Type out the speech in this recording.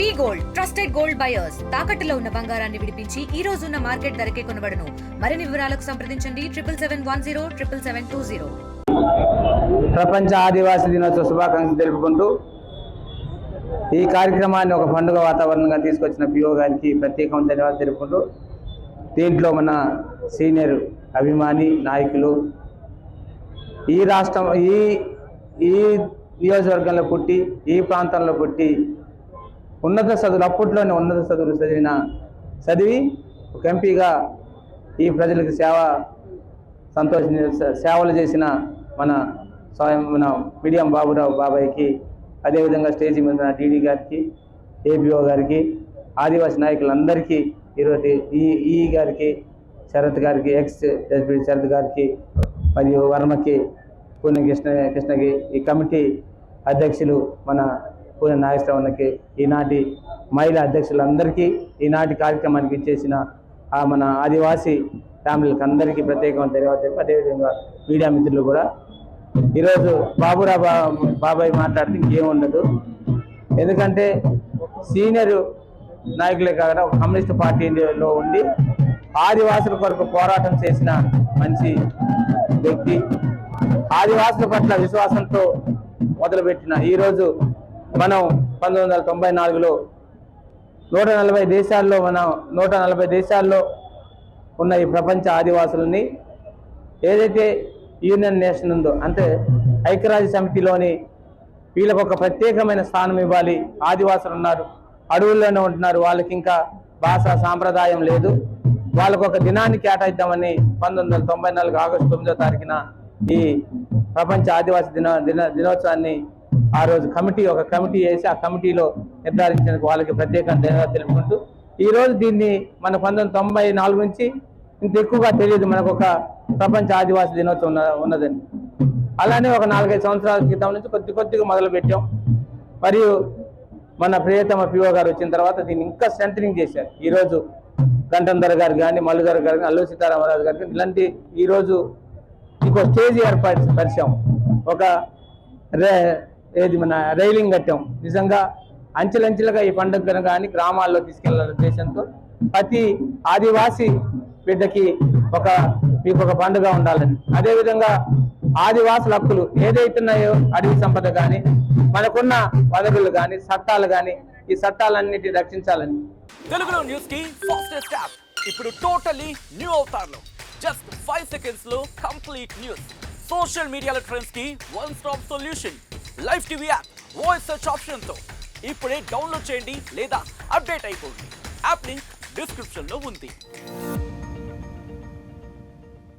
వి gold trusted gold buyers తాకట్టులో ఉన్న బంగారాన్ని విడిపించి ఈ రోజు ఉన్న మార్కెట్ ధరకే కొనబడును. మరిన్ని వివరాలకు సంప్రదించండి 7710777720. ప్రపంచ ఆదివాసీ దినోత్సవ శుభాకాంక్షలు తెలుపుకుంటూ ఈ కార్యక్రమాన్ని ఒక పండుగ వాతావరణంగా తీసుకొచ్చిన పిఓ గారికి ప్రత్యేకమైన ధన్యవాదాలు తెలుపుకుంటూ, దీంట్లో మన సీనియర్ అభిమాని నాయకులు ఈ రాష్ట్రం ఈ నియోజకవర్గంలో పుట్టి ఈ ప్రాంతంలో పుట్టి ఉన్నత చదువులు అప్పట్లోనే ఉన్నత చదువులు చదివి ఒక ఎంపీగా ఈ ప్రజలకు సేవలు చేసిన మన మీడియం బాబాయ్కి, అదేవిధంగా స్టేజీ మీద డీడీ గారికి, ఏపీఓ గారికి, ఆదివాసీ నాయకులందరికీ, ఈరోజు ఈ గారికి, శరత్ గారికి, ఎక్స్ ఎస్పీ శరత్ గారికి, మరియు వర్మకి, పూర్ణ కృష్ణకి, ఈ కమిటీ అధ్యక్షులు మన పూర్ణ నాగేశ్వరన్నకి, ఈనాటి మహిళా అధ్యక్షులందరికీ, ఈనాటి కార్యక్రమానికి ఇచ్చేసిన మన ఆదివాసీ ఫ్యామిలీలకు అందరికీ ప్రత్యేకమైన ధన్యవాదాలు. అదేవిధంగా మీడియా మిత్రులు కూడా. ఈరోజు బాబాయ్ మాట్లాడితే ఇంకేముండదు, ఎందుకంటే సీనియర్ నాయకులే కాకుండా ఒక కమ్యూనిస్ట్ పార్టీలో ఉండి ఆదివాసుల కొరకు పోరాటం చేసిన మంచి వ్యక్తి, ఆదివాసుల పట్ల విశ్వాసంతో మొదలుపెట్టిన ఈరోజు మనం 1994లో 140 దేశాల్లో ఉన్న ఈ ప్రపంచ ఆదివాసులని ఏదైతే యూనియన్ నేషన్ ఉందో, అంటే ఐక్యరాజ్య సమితిలోని వీళ్ళకు ఒక ప్రత్యేకమైన స్థానం ఇవ్వాలి. ఆదివాసులు ఉన్నారు, అడవుల్లోనే ఉంటున్నారు, వాళ్ళకి ఇంకా భాష సాంప్రదాయం లేదు, వాళ్ళకు ఒక దినాన్ని కేటాయిద్దామని 1994 ఆగస్టు 9వ తారీఖున ఈ ప్రపంచ ఆదివాసీ దినోత్సవాన్ని ఆ రోజు ఒక కమిటీ వేసి ఆ కమిటీలో నిర్ధారించిన వాళ్ళకి ప్రత్యేకంగా ధన్యవాదాలు తెలుపుకుంటూ, ఈరోజు దీన్ని మన 1994 నుంచి ఇంత ఎక్కువగా తెలియదు మనకు ఒక ప్రపంచ ఆదివాసీ దినోత్సవం ఉన్నదని. అలానే ఒక 4-5 సంవత్సరాల క్రితం నుంచి కొద్దిగా మొదలు పెట్టాం. మరియు మన ప్రియతమ పిఓ గారు వచ్చిన తర్వాత దీన్ని ఇంకా స్ట్రెంథనింగ్ చేశారు. ఈరోజు గంటంధర గారు కానీ, మల్లుగారు గారు, అల్లు సీతారామరాజు గారికి ఇలాంటి ఈరోజు ఇంకో స్టేజ్ పరిచాం, ఒక మన రైలింగ్ కట్టాం. నిజంగా అంచెలంచెలుగా ఈ పండుగ కానీ గ్రామాల్లో తీసుకెళ్లాలనే ఉద్దేశంతో ప్రతి ఆదివాసీ బిడ్డకి మీకు ఒక పండుగ ఉండాలని, అదేవిధంగా ఆదివాసుల హక్కులు ఏదైతున్నాయో అడవి సంపద కానీ, మనకున్న వనరులు కానీ, చట్టాలు కానీ, ఈ చట్టాలన్నిటిని రక్షించాలని. తెలుగులో న్యూస్ కి ఫాస్టెస్ట్ యాప్ ఇప్పుడు టోటలీ న్యూ అవతార్లో జస్ట్ 5 seconds లో కంప్లీట్ న్యూస్. సోషల్ మీడియాలో ట్రెండ్స్ కి one stop solution. Live TV app voice search option తో ఇప్పుడే డౌన్లోడ్ చేయండి లేదా అప్డేట్ అయిపోండి. యాప్ లింక్ డిస్క్రిప్షన్ లో ఉంది.